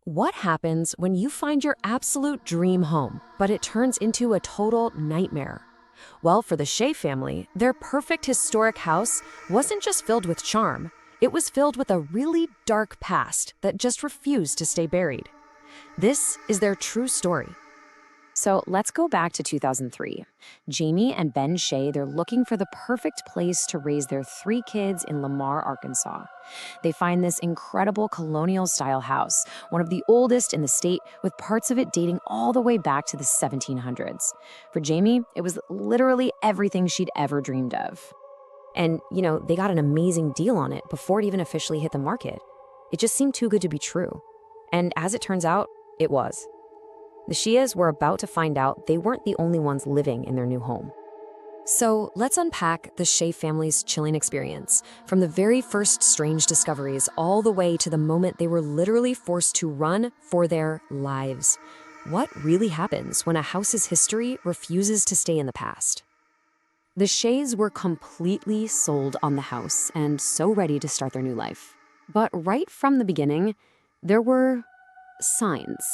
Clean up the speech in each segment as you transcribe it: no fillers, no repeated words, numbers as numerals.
What happens when you find your absolute dream home, but it turns into a total nightmare? Well, for the Shea family, their perfect historic house wasn't just filled with charm, it was filled with a really dark past that just refused to stay buried. This is their true story. So let's go back to 2003. Jamie and Ben Shea, they're looking for the perfect place to raise their 3 kids in Lamar, Arkansas. They find this incredible colonial-style house, one of the oldest in the state, with parts of it dating all the way back to the 1700s. For Jamie, it was literally everything she'd ever dreamed of. And, they got an amazing deal on it before it even officially hit the market. It just seemed too good to be true. And as it turns out, it was. The Sheas were about to find out they weren't the only ones living in their new home. So let's unpack the Shea family's chilling experience, from the very first strange discoveries all the way to the moment they were literally forced to run for their lives. What really happens when a house's history refuses to stay in the past? The Sheas were completely sold on the house and so ready to start their new life. But right from the beginning, there were signs.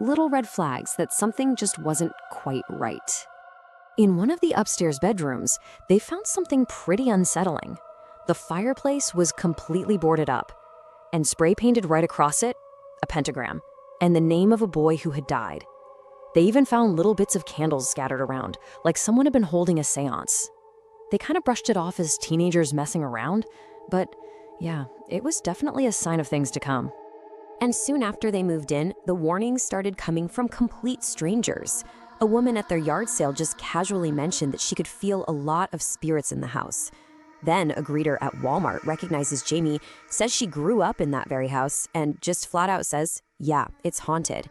Little red flags that something just wasn't quite right. In one of the upstairs bedrooms, they found something pretty unsettling. The fireplace was completely boarded up, and spray painted right across it, a pentagram, and the name of a boy who had died. They even found little bits of candles scattered around, like someone had been holding a seance. They kind of brushed it off as teenagers messing around, but yeah, it was definitely a sign of things to come. And soon after they moved in, the warnings started coming from complete strangers. A woman at their yard sale just casually mentioned that she could feel a lot of spirits in the house. Then a greeter at Walmart recognizes Jamie, says she grew up in that very house, and just flat out says, yeah, it's haunted.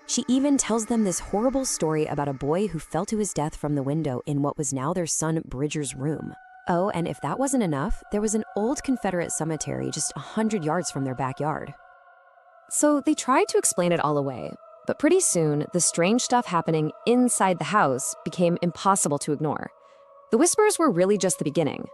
She even tells them this horrible story about a boy who fell to his death from the window in what was now their son Bridger's room. Oh, and if that wasn't enough, there was an old Confederate cemetery just 100 yards from their backyard. So they tried to explain it all away, but pretty soon, the strange stuff happening inside the house became impossible to ignore. The whispers were really just the beginning.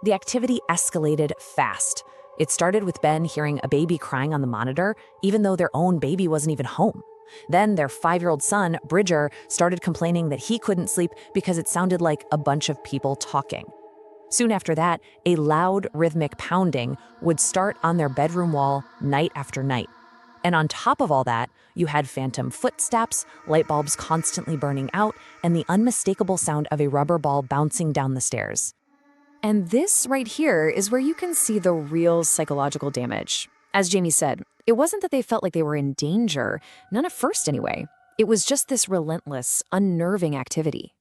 The activity escalated fast. It started with Ben hearing a baby crying on the monitor, even though their own baby wasn't even home. Then their 5-year-old son, Bridger, started complaining that he couldn't sleep because it sounded like a bunch of people talking. Soon after that, a loud, rhythmic pounding would start on their bedroom wall night after night. And on top of all that, you had phantom footsteps, light bulbs constantly burning out, and the unmistakable sound of a rubber ball bouncing down the stairs. And this right here is where you can see the real psychological damage. As Jamie said, it wasn't that they felt like they were in danger, none at first anyway. It was just this relentless, unnerving activity.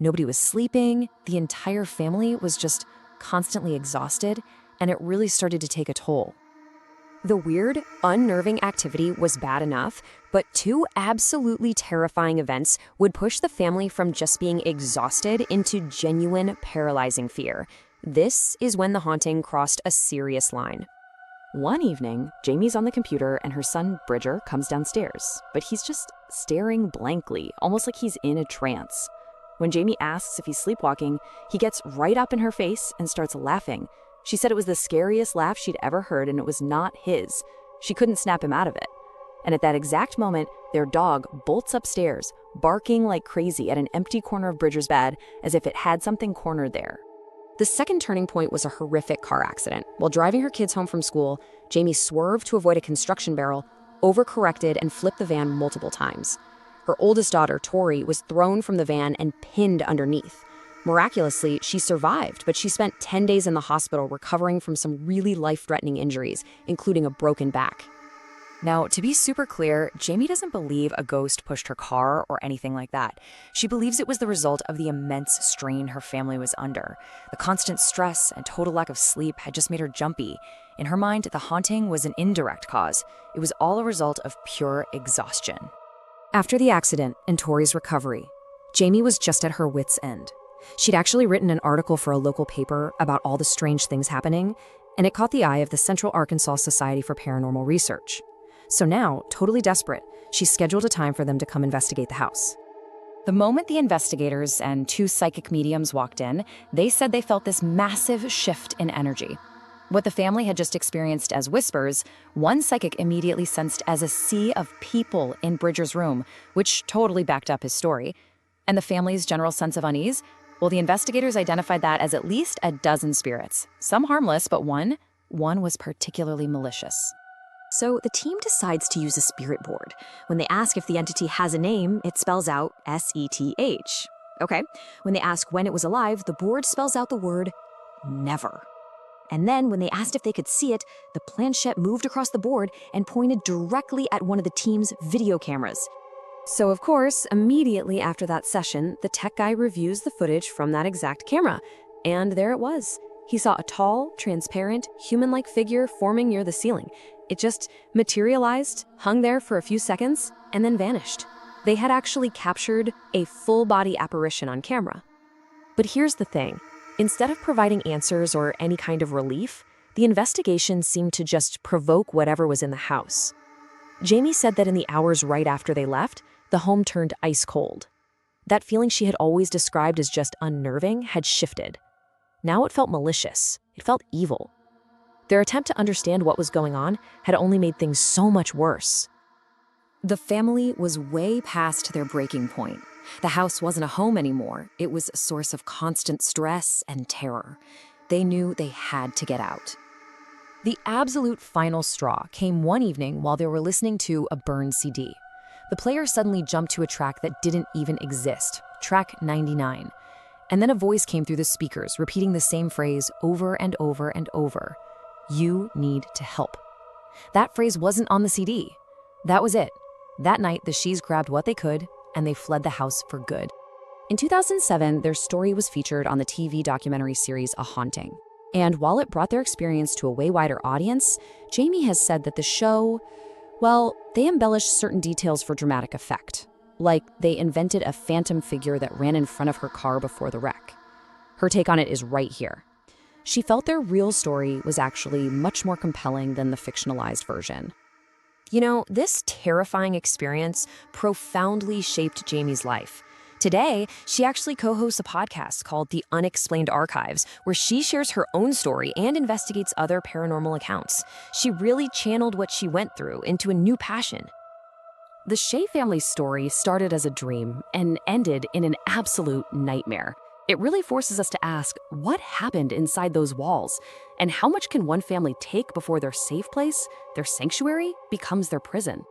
Nobody was sleeping, the entire family was just constantly exhausted, and it really started to take a toll. The weird, unnerving activity was bad enough, but 2 absolutely terrifying events would push the family from just being exhausted into genuine, paralyzing fear. This is when the haunting crossed a serious line. One evening, Jamie's on the computer and her son Bridger comes downstairs, but he's just staring blankly, almost like he's in a trance. When Jamie asks if he's sleepwalking, he gets right up in her face and starts laughing. She said it was the scariest laugh she'd ever heard, and it was not his. She couldn't snap him out of it. And at that exact moment, their dog bolts upstairs, barking like crazy at an empty corner of Bridger's bed as if it had something cornered there. The second turning point was a horrific car accident. While driving her kids home from school, Jamie swerved to avoid a construction barrel, overcorrected, and flipped the van multiple times. Her oldest daughter, Tori, was thrown from the van and pinned underneath. Miraculously, she survived, but she spent 10 days in the hospital recovering from some really life-threatening injuries, including a broken back. Now, to be super clear, Jamie doesn't believe a ghost pushed her car or anything like that. She believes it was the result of the immense strain her family was under. The constant stress and total lack of sleep had just made her jumpy. In her mind, the haunting was an indirect cause. It was all a result of pure exhaustion. After the accident and Tori's recovery, Jamie was just at her wit's end. She'd actually written an article for a local paper about all the strange things happening, and it caught the eye of the Central Arkansas Society for Paranormal Research. So now, totally desperate, she scheduled a time for them to come investigate the house. The moment the investigators and 2 psychic mediums walked in, they said they felt this massive shift in energy. What the family had just experienced as whispers, one psychic immediately sensed as a sea of people in Bridger's room, which totally backed up his story. And the family's general sense of unease? Well, the investigators identified that as at least a dozen spirits. Some harmless, but one was particularly malicious. So the team decides to use a spirit board. When they ask if the entity has a name, it spells out SETH. Okay. When they ask when it was alive, the board spells out the word never. And then when they asked if they could see it, the planchette moved across the board and pointed directly at one of the team's video cameras. So of course, immediately after that session, the tech guy reviews the footage from that exact camera. And there it was. He saw a tall, transparent, human-like figure forming near the ceiling. It just materialized, hung there for a few seconds, and then vanished. They had actually captured a full-body apparition on camera. But here's the thing. Instead of providing answers or any kind of relief, the investigation seemed to just provoke whatever was in the house. Jamie said that in the hours right after they left, the home turned ice cold. That feeling she had always described as just unnerving had shifted. Now it felt malicious. It felt evil. Their attempt to understand what was going on had only made things so much worse. The family was way past their breaking point. The house wasn't a home anymore. It was a source of constant stress and terror. They knew they had to get out. The absolute final straw came one evening while they were listening to a burned CD. The player suddenly jumped to a track that didn't even exist, track 99. And then a voice came through the speakers, repeating the same phrase over and over and over. You need to help. That phrase wasn't on the CD. That was it. That night, the Sheas grabbed what they could, and they fled the house for good. In 2007, their story was featured on the TV documentary series A Haunting. And while it brought their experience to a way wider audience, Jamie has said that the show, well, they embellished certain details for dramatic effect. Like they invented a phantom figure that ran in front of her car before the wreck. Her take on it is right here. She felt their real story was actually much more compelling than the fictionalized version. You know, this terrifying experience profoundly shaped Jamie's life. Today, she actually co-hosts a podcast called The Unexplained Archives, where she shares her own story and investigates other paranormal accounts. She really channeled what she went through into a new passion. The Shea family's story started as a dream and ended in an absolute nightmare. It really forces us to ask, what happened inside those walls? And how much can one family take before their safe place, their sanctuary, becomes their prison?